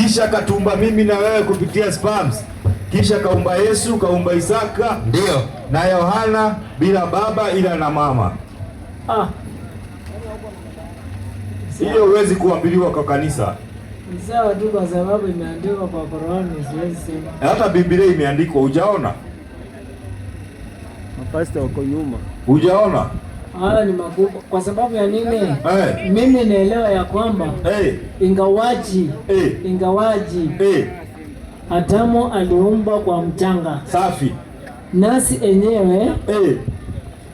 kisha katumba mimi na wewe kupitia sperms, kisha kaumba Yesu, kaumba Isaka, ndio, na Yohana bila baba ila na mama. Hiyo huwezi kuambiliwa kwa kanisa. Sawa tu, kwa sababu imeandikwa kwa Qur'ani, siwezi sema. Hata Biblia imeandikwa, hujaona? Mapasta wako nyuma. Hujaona? Haya ni makubwa. Kwa sababu ya nini? Mimi naelewa ya kwamba ingawaji Adamu aliumba kwa mchanga. Safi. Nasi enyewe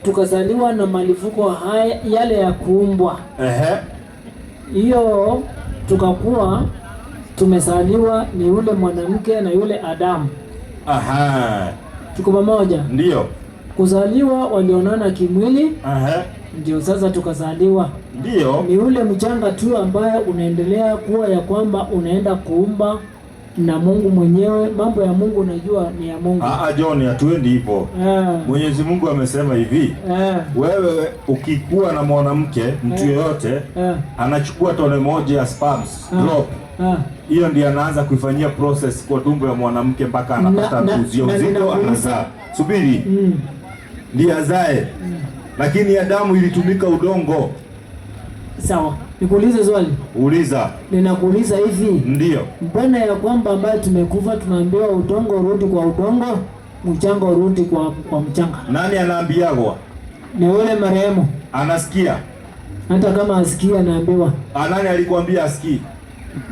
tukazaliwa na malifuko haya yale ya kuumbwa. Hiyo tukakuwa tumezaliwa ni yule mwanamke na yule Adamu. Tuko pamoja? Ndio. Kuzaliwa walionana kimwili. Ndio sasa tukazaliwa. Ndio. Ni ule mchanga tu ambaye unaendelea kuwa ya kwamba unaenda kuumba na Mungu mwenyewe. Mambo ya Mungu unajua ni ya Mungu. John, hatuendi hivyo. Mwenyezi Mungu amesema hivi. Wewe ukikuwa na mwanamke mtu yeyote anachukua tone moja ya sperms drop. Hiyo ndiyo anaanza kuifanyia process kwa tumbo ya mwanamke mpaka anapata uzito anazaa. Subiri. Ndiye azae. Lakini Adamu ilitumika udongo. Sawa. Nikuulize swali. Uliza. Ninakuuliza hivi. Ndio. Mbona ya kwamba ambaye tumekufa tunaambiwa udongo urudi kwa udongo, mchanga urudi kwa mchanga? Nani anaambiagwa? Ni yule marehemu. Anasikia. Hata kama asikia anaambiwa. Nani alikwambia asikii?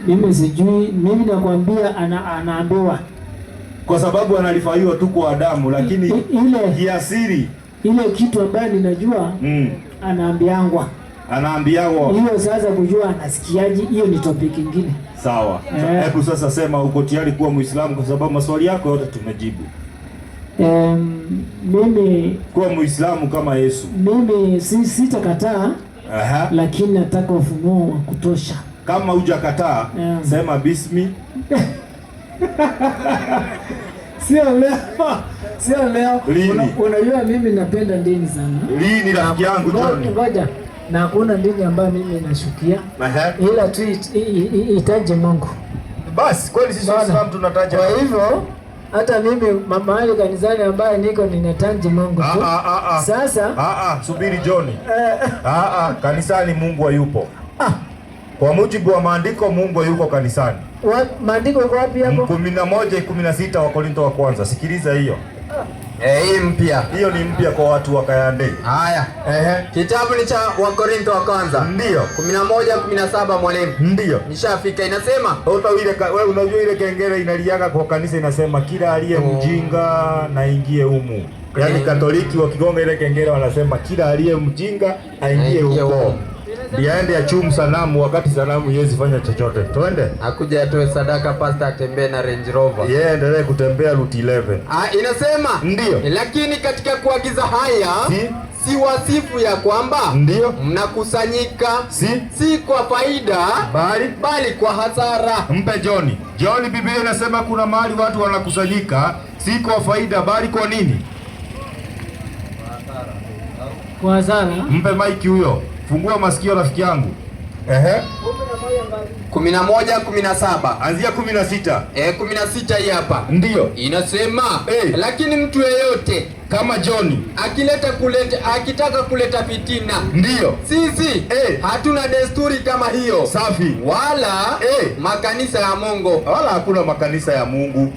Mimi sijui. Mimi nakwambia anaambiwa. Kwa sababu analifaiwa tu kwa Adamu, lakini ile kiasiri ile kitu ambayo ninajua anaambiangwa. Hiyo sasa kujua anasikiaje, hiyo ni topic nyingine. Sawa. Hebu sasa sema uko tayari kuwa Muislamu, kwa sababu maswali yako yote tumejibu. Mimi kuwa Muislamu kama Yesu. Mimi sitakataa. Lakini nataka ufunuo wa kutosha. Kama hujakataa, sema bismi. Sio leo. Unajua mimi napenda dini sana. Lini rafiki yangu John? Ngoja. Na hakuna dini ambayo mimi nashukia. Ila tu itaje Mungu. Basi kweli sisi Waislamu tunataja. Kwa hivyo hata mimi mahali kanisani ambaye niko ninataja Mungu tu. Sasa subiri John. Kanisani Mungu hayupo. Kwa mujibu wa maandiko Mungu yuko kanisani. Maandiko yako wapi hapo? 11:16 wa Korinto wa kwanza. Sikiliza hiyo. Hii mpya. Hiyo ni mpya kwa watu wa Kayande. Haya. Kitabu ni cha Wakorinto wa kwanza. Ndio. 11:17 mwalimu. Ndio. Nishafika, inasema. Wewe unajua ile kengele inaliaga kwa kanisa inasema kila aliye mjinga na ingie humu. Yaani Katoliki wakigonga ile kengele wanasema kila aliye mjinga aingie huko. Ndiaende ya chumu sanamu wakati sanamu yezi fanya chochote. Twende. Akuja atoe sadaka, pastor atembee na Range Rover. Endelee kutembea route 11. Inasema. Ndio. Lakini katika kuagiza haya si wasifu ya kwamba mnakusanyika si kwa faida bali kwa hasara. Mpe John. John, Biblia inasema kuna mahali watu wanakusanyika si kwa faida bali kwa nini? Kwa hasara. Mpe Mike huyo. Fungua masikio rafiki yangu. 11:17. Anzia 16. 16 hii hapa. Ndio. Inasema lakini mtu yeyote kama John akitaka kuleta fitina. Ndio. Sisi hatuna desturi kama hiyo. Safi. Wala makanisa ya Mungu. Wala hakuna makanisa ya Mungu.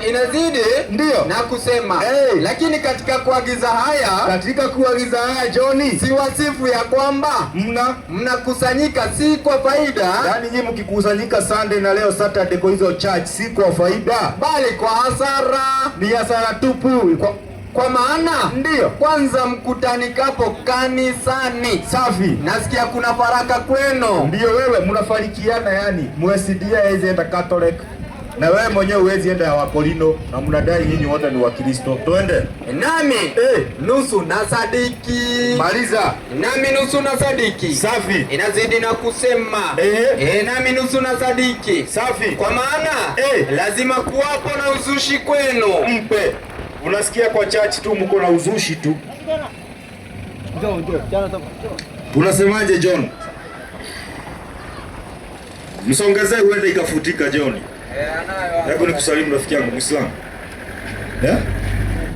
Inazidi ndio na kusema lakini katika kuagiza haya John, si wasifu ya kwamba mnakusanyika si kwa faida. Yaani nyinyi mkikusanyika Sunday na leo Saturday kwa hizo church si kwa faida bali kwa hasara. Ni hasara tupu. Kwa maana ndio kwanza mkutanikapo kanisani. Safi. Nasikia kuna faraka kwenu. Ndio wewe mnafarikiana, yani mwesidia hizi enda Catholic na wewe mwenyewe huwezi enda ya Wakorino na mnadai nyinyi wote ni Wakristo. Twende. Nami nusu na sadiki. Maliza. Nami nusu na sadiki. Safi. Inazidi na kusema nami nusu na sadiki. Safi. Kwa maana lazima kuwapo na uzushi kwenu. Mpe. Unasikia kwa church tu mko na uzushi tu. Unasemaje John? Msongezee uende ikafutika John. Hebu nikusalimu rafiki yangu Muislamu.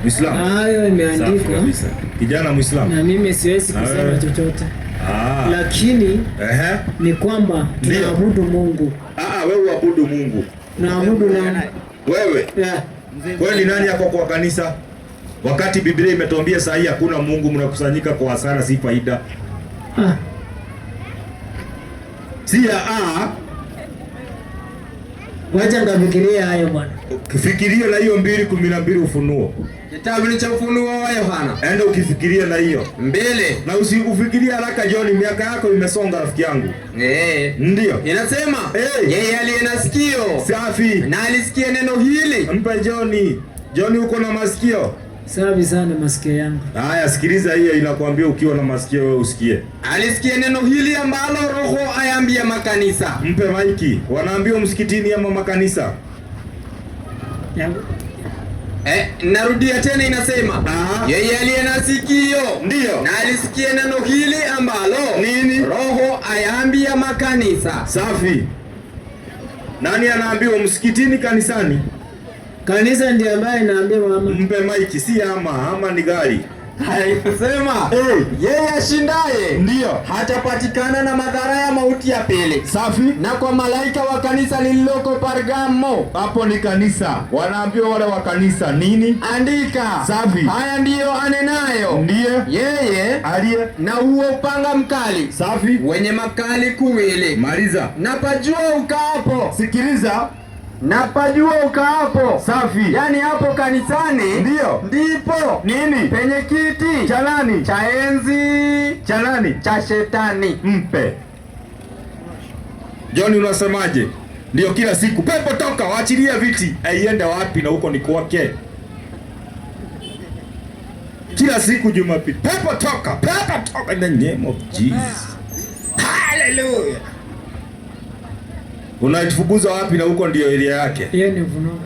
Muislamu. Hayo imeandikwa. Kijana Muislamu. Na mimi siwezi kusema chochote. Lakini ni kwamba tunaabudu Mungu. Wewe uabudu Mungu. Naabudu nani? Wewe? Kwani nani yako kwa kanisa? Wakati Biblia imetuambia saa hii hakuna Mungu, mnakusanyika kwa hasara, si faida. Wacha ngafikiria hayo bwana. Kifikiria na hiyo 2:12 Ufunuo. Kitabu ni cha Ufunuo wa Yohana. Enda ukifikiria na hiyo. Mbele. Na usikufikirie haraka John, miaka yako imesonga rafiki yangu. Ndio. Inasema, yeye aliye na sikio. Safi. Na alisikia neno hili. Mpe John. John uko na masikio? Safi sana masikio yangu. Haya, sikiliza hiyo inakwambia ukiwa na masikio wewe usikie. Alisikia neno hili ambalo Roho ayaambia makanisa. Mpe maiki. Wanaambia msikitini ama makanisa? Narudia tena inasema, yeye aliye na sikio. Ndio. Na alisikia neno hili ambalo Roho ayaambia makanisa. Safi. Nani anaambiwa msikitini, kanisani? Kanisa ndiye ambaye anaambia mama. Mpe maiki, si ama ni gari. Haisema, yeye ashindaye ndio hatapatikana na madhara ya mauti ya pili. Safi. Na kwa malaika wa kanisa lililoko Pergamo, hapo ni kanisa. Wanaambiwa wale wa kanisa nini? Andika. Safi. Haya ndiyo anenayo. Ndiye yeye aliye na huo upanga mkali. Safi. Wenye makali kuwili. Maliza. Na pajua ukaapo. Sikiliza. Na pajua ukaapo. Safi. Yani hapo kanisani ndipo nini? Penye kiti cha nani? Cha enzi cha nani? Cha shetani. Mpe John, unasemaje? Ndio, kila siku pepo toka, waachilia viti. Aiende wapi? Na huko ni kwake. Kila siku Jumapili, pepo toka, in the name of Jesus. Hallelujah. Unaifukuza wapi? Na huko ndio area yake. Yeye ni Ufunuo.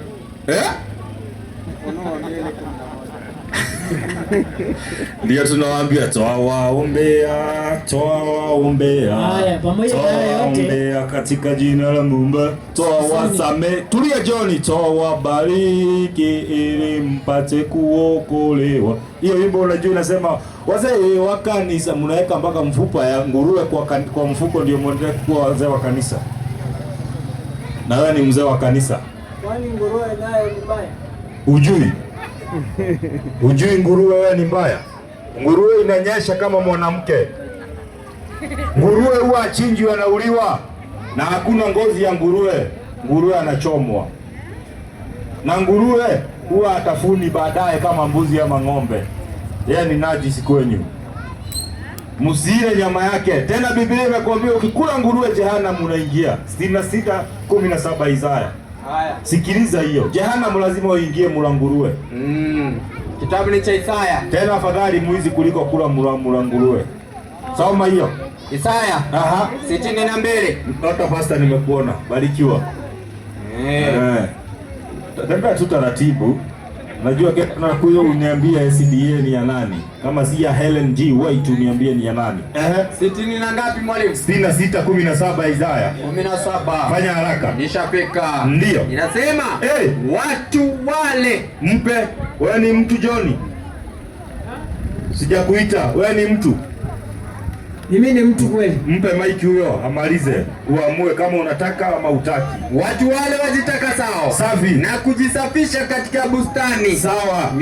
Ndio tunawaambia toa waombea. Haya, pamoja na yote. Ombea katika jina la Mungu. Toa wasame. Tulia John, toa wabariki ili mpate kuokolewa. Hiyo wimbo unajua inasema wazee wa kanisa mnaweka mpaka mfupa ya nguruwe kwa mfuko ndio mwendelee kuwa wazee wa kanisa. Na wewe ni mzee wa kanisa. Kwani nguruwe nayo ni mbaya? Ujui nguruwe wewe ni mbaya? Nguruwe inanyesha kama mwanamke. Nguruwe huwa achinjwa, anauliwa. Na hakuna ngozi ya nguruwe. Nguruwe anachomwa. Na nguruwe huwa atafuni baadaye kama mbuzi ama ng'ombe. Yeye ni najisi kwenyu. Msile nyama yake. Tena Biblia imekwambia ukikula nguruwe jehanamu unaingia. 66:17 Isaya. Sikiliza hiyo. Jehanamu lazima uingie mula nguruwe. Kitabu ni cha Isaya. Tena afadhali mwizi kuliko kula mula nguruwe. Soma hiyo. Isaya 62. Mtoto pastor, nimekuona. Barikiwa. Tembea tu taratibu. Najua na kuyo uniambia SDA ni ya nani? Kama si ya Helen G White uniambie ni ya nani? 60 na ngapi mwalimu? 66:17 Isaya. 17. Fanya haraka. Nishapeka. Ndio. Inasema watu wale. Mpe. Wewe ni mtu John. Sijakuita. Wewe ni mtu. Mimi ni mtu kweli. Mpe maiki huyo amalize. Uamue kama unataka ama utaki. Watu wale wajitaka sawa. Safi. Na kujisafisha katika bustani. Sawa.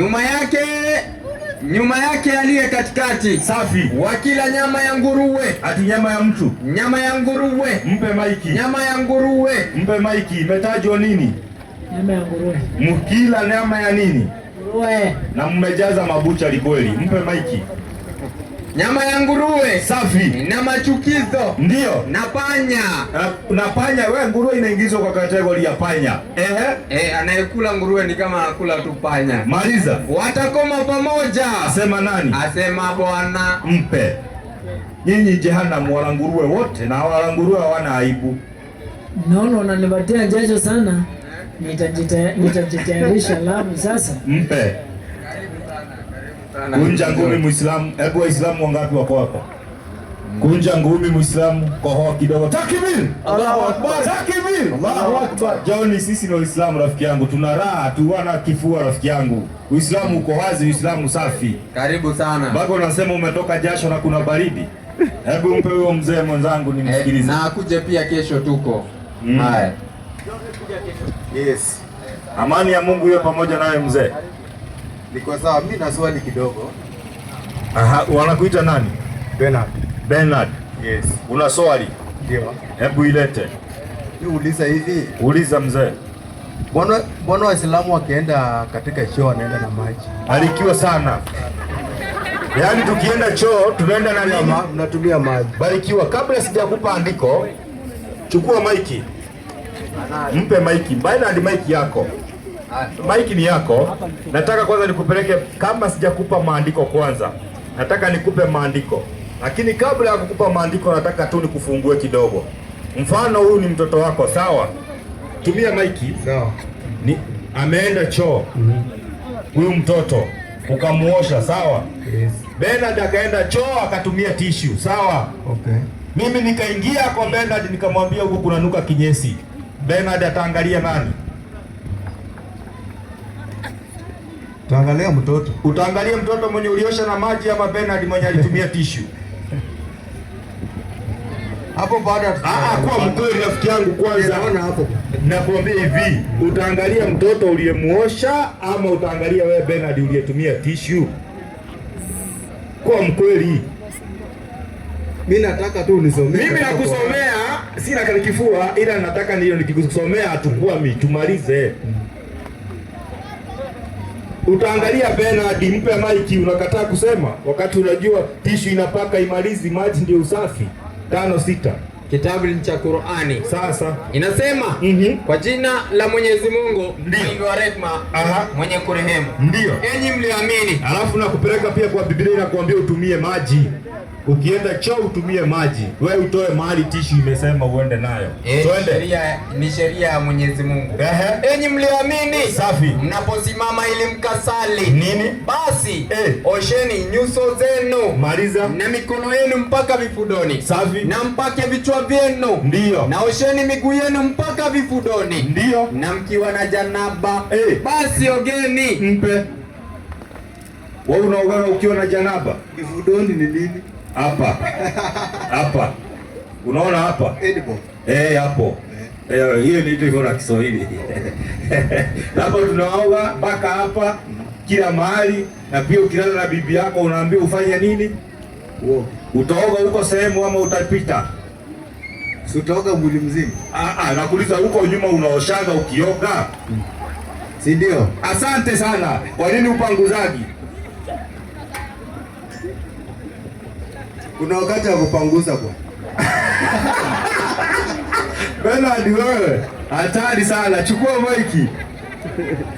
Nyuma yake aliye katikati. Safi. Wakila nyama ya nguruwe. Ati nyama ya mtu. Nyama ya nguruwe. Mpe maiki. Nyama ya nguruwe. Mpe maiki. Imetajwa nini? Nyama ya nguruwe. Mkila nyama ya nini? Nguruwe. Na mmejaza mabucha likweli. Mpe maiki. Nyama ya nguruwe. Safi. Na machukizo. Ndio. Na panya. Na panya, wewe nguruwe inaingizwa kwa kategori ya panya. Anayekula nguruwe ni kama anakula tu panya. Maliza. Watakoma pamoja. Asema nani? Asema Bwana. Mpe. Nyinyi jehanamu wala nguruwe wote, na wala nguruwe hawana aibu. Naona unanipatia jasho sana. Nitajitayarisha lamu sasa. Mpe. Kunja ngumi Muislamu. Hebu Waislamu wangapi wako hapa? Kunja ngumi Muislamu, kohoa kidogo. Takbir! Allahu Akbar! Takbir! Allahu Akbar! Joni, sisi ni Waislamu rafiki yangu. Tuna raha tu wana kifua rafiki yangu. Uislamu uko wazi, Uislamu safi. Karibu sana. Bado unasema umetoka jasho na kuna baridi. Hebu mpe huyo mzee mwenzangu nimsikilize. Na akuje pia kesho tuko. Haya. Yes. Amani ya Mungu iwe pamoja nawe mzee. Niko sawa, mimi na swali kidogo. Aha, wanakuita nani? Bernard. Bernard. Yes. Una swali? Ndio. Hebu ilete. Niuliza hivi. Uliza mzee. Mbona Waislamu wakienda katika choo wanaenda na maji? Barikiwa sana. Yaani tukienda choo tunaenda na nini? Mnatumia maji. Barikiwa. Kabla sijakupa andiko, chukua maiki. Mpe maiki. Bernard, maiki yako. Maiki ni yako. Nataka kwanza nikupeleke, kama sijakupa maandiko kwanza. Nataka nikupe maandiko. Lakini kabla ya kukupa maandiko nataka tu nikufungue kidogo. Mfano huyu ni mtoto wako, sawa? Tumia maiki. Sawa. Ni ameenda choo. Huyu mtoto ukamuosha, sawa? Yes. Bernard akaenda choo akatumia tissue, sawa? Okay. Mimi nikaingia kwa Bernard nikamwambia huko kunanuka kinyesi. Bernard ataangalia nani? Utaangalia mtoto. Utaangalia mtoto mwenye uliosha na maji ama Bernard mwenye alitumia tissue? Hapo baada kwa mkweli rafiki yangu kwanza. Naona hapo. Nakwambia hivi, utaangalia mtoto uliyemuosha ama utaangalia wewe Bernard uliyetumia tissue? Kwa mkweli. Mimi nataka tu unisomee. Mimi nakusomea, sina kifua ila nataka ndio nikikusomea atukwami tumalize. Utaangalia Bernard, mpe maiki, unakataa kusema wakati unajua tissue inapaka imalizi maji ndio usafi. 5:6 Kitabu cha Qur'ani. Sasa inasema kwa jina la Mwenyezi Mungu mwingi wa rehema, mwenye kurehemu. Ndio. Enyi mliamini. Alafu nakupeleka pia kwa Biblia inakuambia utumie maji. Ukienda choo utumie maji. Wewe utoe mahali tissue imesema uende nayo. Twende. Sheria ni sheria ya Mwenyezi Mungu. Enyi mliamini. Safi. Mnaposimama ili mkasali. Nini? Basi osheni nyuso zenu. Maliza. Na mikono yenu mpaka vifudoni. Safi. Na mpake vichwa vyenu. Ndio. Na osheni miguu yenu mpaka vifudoni. Ndio. Na mkiwa na janaba basi ogeni. Mpe. Wewe unaoga ukiwa na janaba? Vifudoni ni nini? Hapa. Hapa. Unaona hapa? Edible. Hapo. Hiyo ni hivyo na Kiswahili. Hapa tunaoga mpaka hapa kila mahali, na pia ukilala na bibi yako unaambiwa ufanye nini? Utaoga huko sehemu ama utapita? Si utaoga mwili mzima? Nakuuliza huko nyuma unaoshaga ukioga? Si ndio? Asante sana. Kwa nini upanguzaji? Kuna wakati wa kupanguza kwa. Bernard, wewe hatari sana. Chukua maiki.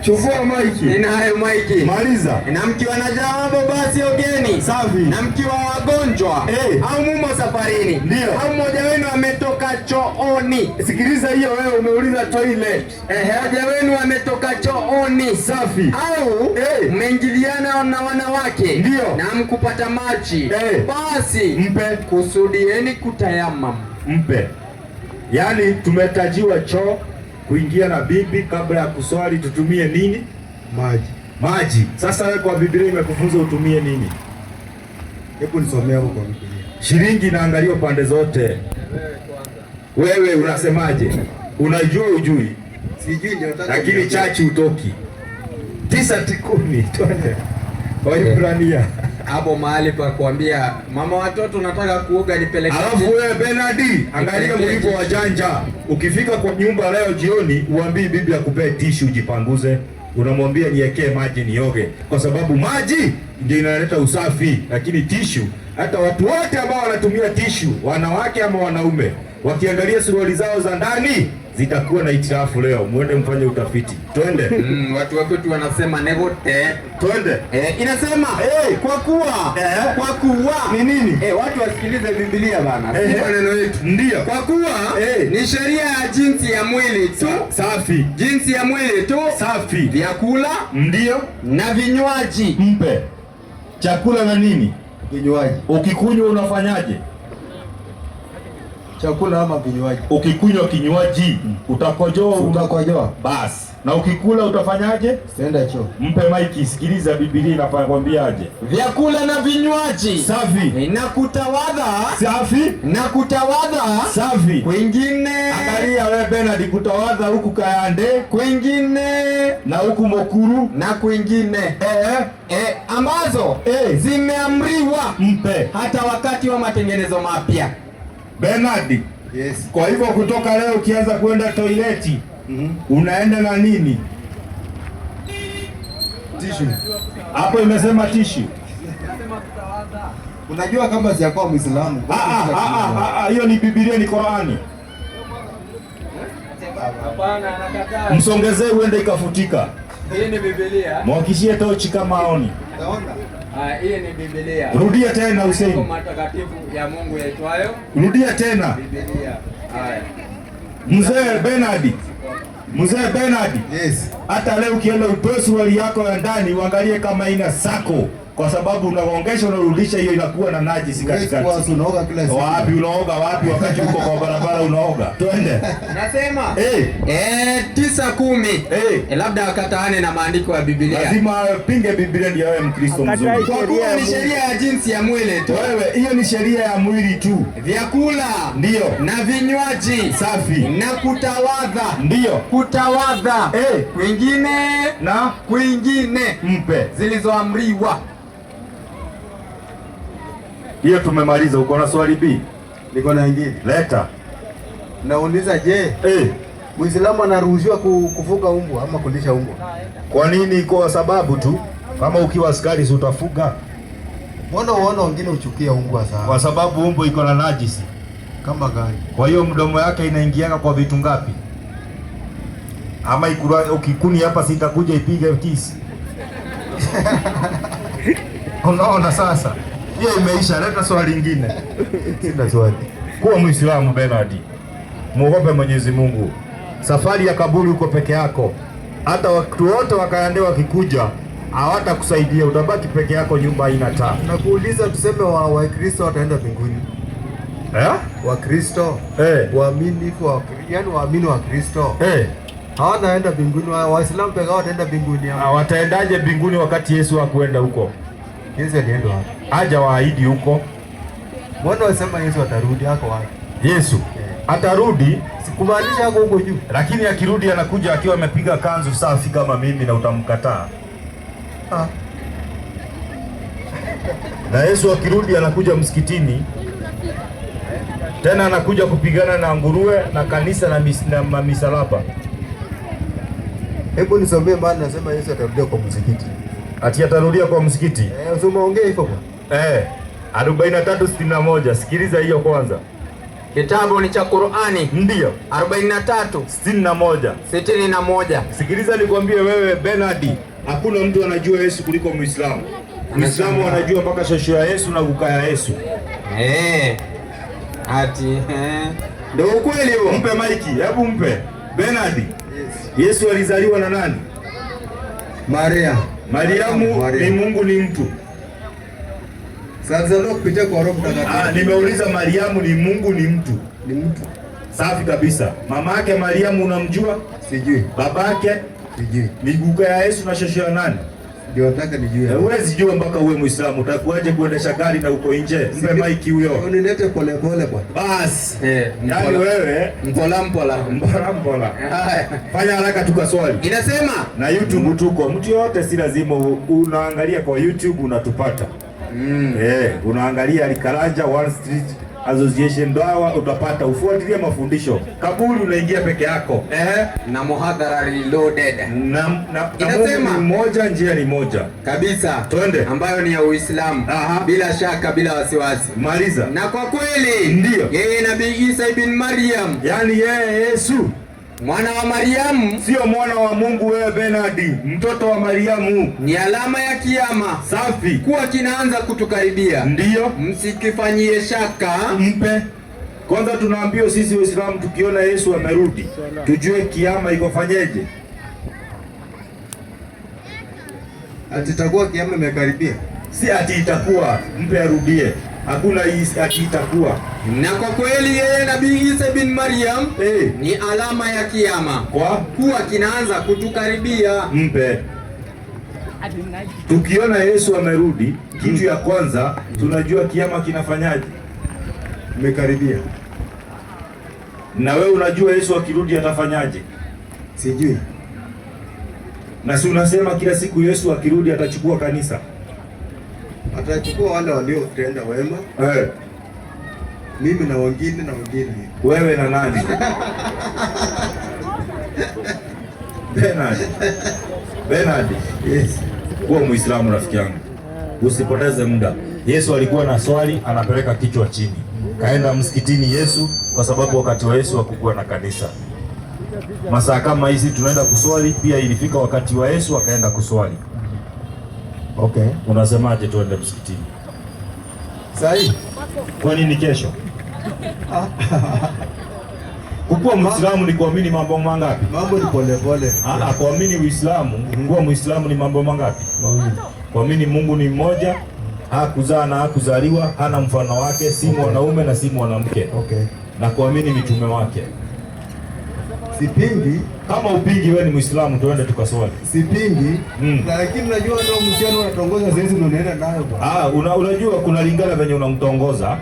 Chukua maiki. Ninayo maiki. Maliza. Na mkiwa na jambo basi ogeni. Safi. Na mkiwa wagonjwa au mumo safarini. Ndio. Au mmoja wenu ametoka chooni. Sikiliza hiyo, wewe umeuliza toilet. Mmoja wenu ametoka chooni. Safi. Au mmeingiliana na wanawake. Ndio. Na mkupata maji. Basi mpe. Kusudieni kutayamam. Mpe. Yaani tumetajiwa choo kuingia na bibi kabla ya kuswali tutumie nini? Maji. Sasa wewe kwa Biblia imekufunza utumie nini? Hebu nisomee huko kwa Biblia. Shilingi inaangaliwa pande zote. Wewe unasemaje? Unajua ujui? Sijui ndio nataka. Lakini chachi utoki. 9:10 twende. Waibrania. Hapo mahali pa kuambia mama watoto nataka kuoga nipeleke. Alafu wewe Bernard, angalia mlipo wajanja. Ukifika kwa nyumba leo jioni, uambie bibi akupee tissue ujipanguze. Unamwambia niwekee maji nioge, kwa sababu maji ndio inaleta usafi, lakini tissue, hata watu wote ambao wanatumia tissue, wanawake ama wanaume, wakiangalia suruali zao za ndani zitakuwa na itirafu leo. Muende mfanye utafiti. Twende. Watu wetu wanasema negote. Twende. Inasema kwa kuwa ni nini? Watu wasikilize Biblia bana. Si maneno yetu. Ndio. Kwa kuwa ni sheria ya jinsi ya mwili tu. Safi. Jinsi ya mwili tu. Safi. Vyakula. Ndio. Na vinywaji. Mpe. Chakula na nini? Vinywaji. Ukikunywa unafanyaje? Chakula ama vinywaji. Ukikunywa kinywaji utakojoa. Utakojoa. Basi. Na ukikula utafanyaje? Senda choo. Mpe maiki, sikiliza Biblia inakwambiaje. Vyakula na vinywaji safi. Na kutawadha safi. Na kutawadha safi. Kwingine. Angalia wewe Bernard, kutawadha huku Kayande, kwingine na huku Mokuru na kwingine ambazo zimeamriwa mpe hata wakati wa matengenezo mapya. Bernard. Yes. Kwa hivyo kutoka leo ukianza kwenda toileti unaenda na nini? Tissue. Hapo imesema tissue. Unajua kama sijakuwa Muislamu. Hiyo ni Biblia, ni Qur'ani. Hapana, anakataa. Msongezee uende ikafutika. Hii ni Biblia. Mwakishie tochi kama aoni. Hii ni Biblia. Rudia tena Hussein. Kwa matakatifu ya Mungu yaitwayo. Rudia tena. Biblia. Haya. Mzee Bernard. Mzee Bernard. Yes. Hata leo ukienda utoe suruali yako ya ndani uangalie kama ina sako, kwa sababu unaongeza unarudisha, hiyo inakuwa na najisi katikati. Unaoga kila siku. Wapi unaoga wapi wakati uko kwa barabara unaoga? Twende. Nasema 9:10. Labda wakataane na maandiko ya Biblia. Lazima pinge Biblia ndio awe Mkristo mzuri. Kwa kuwa ni sheria ya jinsi ya mwili tu. Wewe, hiyo ni sheria ya mwili tu. Vyakula ndio na vinywaji safi na kutawadha ndio kutawadha kwingine na kwingine mpe zilizoamriwa. Hiyo tumemaliza. Uko na swali B? Niko na ingine. Leta. Nauliza, je, Muislamu anaruhusiwa kufuga umbwa ama kulisha umbwa? Kwa nini? Kwa sababu tu kama ukiwa askari si utafuga. Mbona uona wengine uchukia umbwa sana? Kwa sababu umbwa iko na najisi. Kama gani? Kwa hiyo mdomo yake inaingianga kwa vitu ngapi? Ama ukikuni hapa sitakuja ipige kisi. Unaona sasa? Hiyo imeisha. Leta swali lingine. Sina swali. Kuwa Muislamu Bernard. Muogope Mwenyezi Mungu. Safari ya kaburi uko peke yako. Hata watu wote wakaende wakikuja hawatakusaidia, utabaki peke yako, nyumba haina taa. Nakuuliza, tuseme Wakristo wataenda mbinguni. Wakristo waamini yani waamini wa Kristo hawataenda mbinguni. Waislamu pekee wataenda mbinguni. Wataendaje mbinguni wakati Yesu hakuenda huko? Yesu alienda wapi? Haja waahidi huko. Mbona wasema Yesu atarudi? Hako wapi? Yesu atarudi, sikumaanisha hako huko juu, lakini akirudi anakuja akiwa amepiga kanzu safi kama mimi, na utamkataa? Na Yesu akirudi anakuja msikitini tena, anakuja kupigana na nguruwe na kanisa na misalaba. Hebu nisomee, maana nasema Yesu atarudia kwa msikiti. Ati atarudia kwa msikiti? Usimuongee hivyo. 43:61. Sikiliza hiyo kwanza. Kitabu ni cha Qur'ani. Ndio. 43:61. Sikiliza nikwambie wewe Bernard, hakuna mtu anajua Yesu kuliko Muislamu. Muislamu anajua mpaka shosho ya Yesu na kukaa ya Yesu. Ndio ukweli huo. Mpe maiki, hebu mpe. Bernard. Yesu alizaliwa na nani? Mariamu ni Mungu, ni mtu. Sasa ndio kupitia kwa Roho Mtakatifu. Nimeuliza, Mariamu ni Mungu, ni mtu? Ni mtu. Safi kabisa. Mama yake Mariamu unamjua? Sijui. Babake? Sijui. Miguka ya Yesu na shosho ya nani? Ndio nataka nijue. Huwezi jua mpaka uwe Muislamu. Utakuaje kuendesha gari na uko nje? Mpe maiki huyo. Unilete pole pole bwana. Bas. Yaani wewe mpola. Fanya haraka tukaswali. Inasema na YouTube tuko. Mtu yote si lazima unaangalia kwa YouTube unatupata. Unaangalia Alikaranja One Street Association Dawa utapata, ufuatilie mafundisho. Kaburi unaingia peke yako. Na muhadhara reloaded. Na inasema ni moja, njia ni moja kabisa. Twende. Ambayo ni ya Uislamu. Bila shaka, bila wasiwasi. Maliza. Na kwa kweli ndio yeye Nabii Isa ibn Maryam, yani yeye Yesu mwana wa Mariamu, sio mwana wa Mungu. Wewe Bernard, mtoto wa Mariamu, ni alama ya kiyama safi kuwa kinaanza kutukaribia. Ndio, msikifanyie shaka. Mpe kwanza. Tunaambiwa sisi Waislamu tukiona Yesu amerudi tujue kiyama iko fanyeje. Ati itakuwa kiyama imekaribia? Si ati itakuwa, mpe arudie. Hakuna itakuwa. Na kwa kweli yeye Nabii Isa bin Maryam ni alama ya kiyama, kwa kuwa kinaanza kutukaribia. Mpe. Tukiona Yesu amerudi, kitu ya kwanza tunajua kiyama kinafanyaje? Umekaribia. Na wewe unajua Yesu akirudi atafanyaje? Sijui. Na si unasema kila siku Yesu akirudi atachukua kanisa? Atachukua wale waliotenda wema. Mimi na wengine na wengine. Wewe na nani? Bernard. Yes. Kuwa Muislamu rafiki yangu. Usipoteze muda. Yesu alikuwa na swali, anapeleka kichwa chini. Kaenda msikitini Yesu kwa sababu wakati wa Yesu hakukuwa na kanisa. Masaa kama hizi tunaenda kuswali, pia ilifika wakati wa Yesu akaenda kuswali. Okay. Unasemaje tuende msikitini? Sahi. Kwa nini kesho? Kukuwa Muislamu ni kuamini mambo mangapi? Mambo ni pole pole. Kuamini Uislamu, kuwa Muislamu ni mambo mangapi? Kuamini Mungu ni mmoja, hakuzaa na hakuzaliwa, hana mfano wake, si mwanaume na si mwanamke. Okay. Na kuamini mitume wake. Sipingi. Kama upingi wewe ni Muislamu, tuende tukaswali. Sipingi. Lakini unajua ndio msichana unatongoza sasa ndio unaenda nayo bwana. Unajua kuna lingana venye unamtongoza.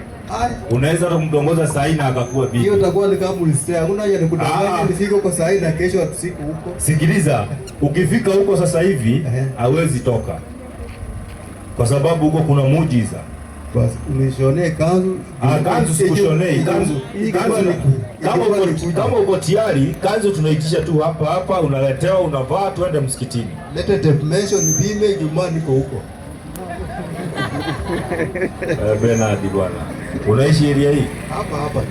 Unaweza kumtongoza saa hii na akakuwa bibi. Hiyo itakuwa ni kama ulisikia. Hakuna haja ni kudanganya nifike huko saa hii na kesho usiku huko. Sikiliza, ukifika huko sasa hivi hawezi toka. Kwa sababu huko kuna muujiza. Basi unishonee kanzu. Kanzu sikushonee, kanzu. Kama uko tayari, kanzu tunaitisha tu hapa, unaletewa, unavaa, tuende msikitini. Lete tape measure nipime, Ijumaa niko huko. Bernard bwana. Unaishi area hii? Hapa.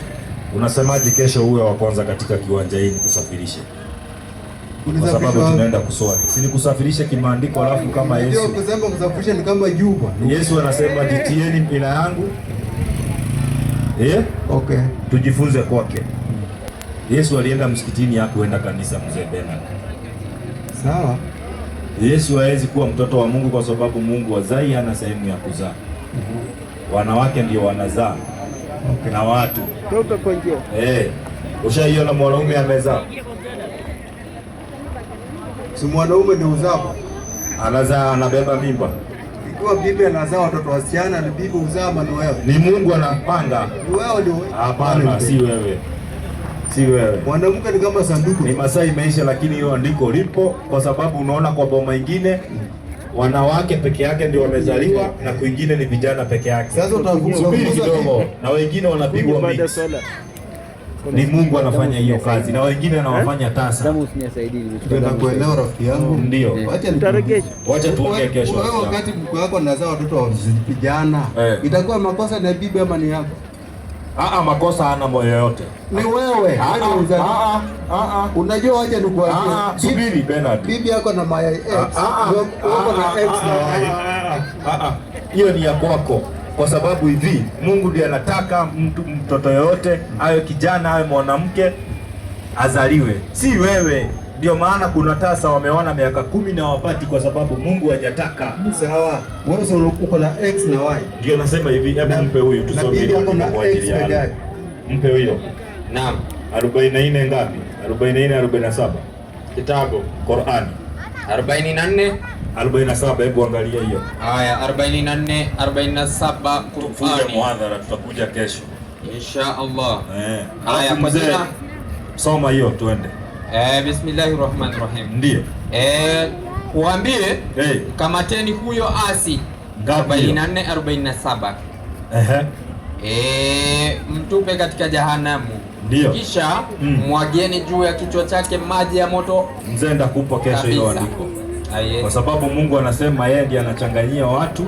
Unasemaje kesho uwe wa kwanza katika kiwanja hili kusafirisha? Kwa sababu tunaenda kuswali. Si ni kusafirisha kimaandiko, alafu kama Yesu. Ndio kusema kusafirisha ni kama juba. Yesu anasema jitieni mpina yangu. Okay. Tujifunze kwake. Yesu alienda msikitini, hakuenda kanisa, mzee Bernard. Sawa. Yesu hawezi kuwa mtoto wa Mungu kwa sababu Mungu wazai hana sehemu ya kuzaa. Wanawake ndio wanazaa. Okay. Na watu. Toka kwa njia. Ushaiona mwanaume amezaa? Si mwanaume ndio uzao. Anazaa, anabeba mimba. Ikiwa bibi anazaa watoto wasichana ni bibi uzaa Manuel. Ni Mungu anapanga. Ni wewe ndio. Hapana, si wewe. Si wewe. Mwanamke ni kama sanduku. Ni masaa imeisha, lakini hiyo andiko lipo kwa sababu unaona kwa boma ingine wanawake peke yake ndio wamezaliwa na kwingine ni vijana peke yake. Sasa utasubiri kidogo, na wengine wanapigwa mix. Ni Mungu anafanya hiyo kazi na wengine anawafanya tasa. Tunakuelewa rafiki yangu. Ndio. Wacha tuongee kesho. Wewe wakati mko wako anazaa watoto wa vijana, itakuwa makosa na bibi ama ni yako? Makosa hana moyo yote. Ni wewe. Unajua wacha nikuambie. Subiri Bernard. Bibi yako na my ex. Wako na ex na wewe. Hiyo ni ya kwako. Kwa sababu hivi Mungu ndiye anataka mtoto yote awe kijana awe mwanamke azaliwe, si wewe. Ndio maana kuna tasa wameona miaka 10 na wapati kwa sababu Mungu hajataka. Sawa. Wewe sio uko na ex na y. Ndio nasema hivi, hebu mpe huyu tusome kwa ajili yake. Mpe huyo. Naam. 44 ngapi? 44 47. Kitabu Qur'ani. 47, hebu angalia hiyo. Haya, 44 47 Qur'ani. Muhadhara tutakuja kesho. Insha Allah. Haya mzee. Soma hiyo tuende. Bismillahirrahmanirrahim. Ndio. Uambie kamateni huyo asi. 44 47. Mtupe katika jahanamu. Ndio. Kisha mwageni juu ya kichwa chake maji ya moto. Mzee ndakupa kesho hiyo andiko. Kwa sababu Mungu anasema yeye ndiye anachanganyia watu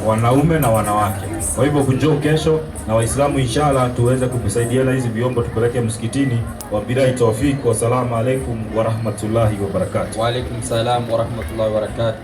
wanaume na wanawake. Kwa hivyo kunjoo kesho na Waislamu inshallah tuweze kukusaidiana hizi vyombo tupeleke msikitini. Wabillahi tawfik wa salamu alaykum wa rahmatullahi wa barakatuh. Wa alaykum salam wa rahmatullahi wa barakatuh.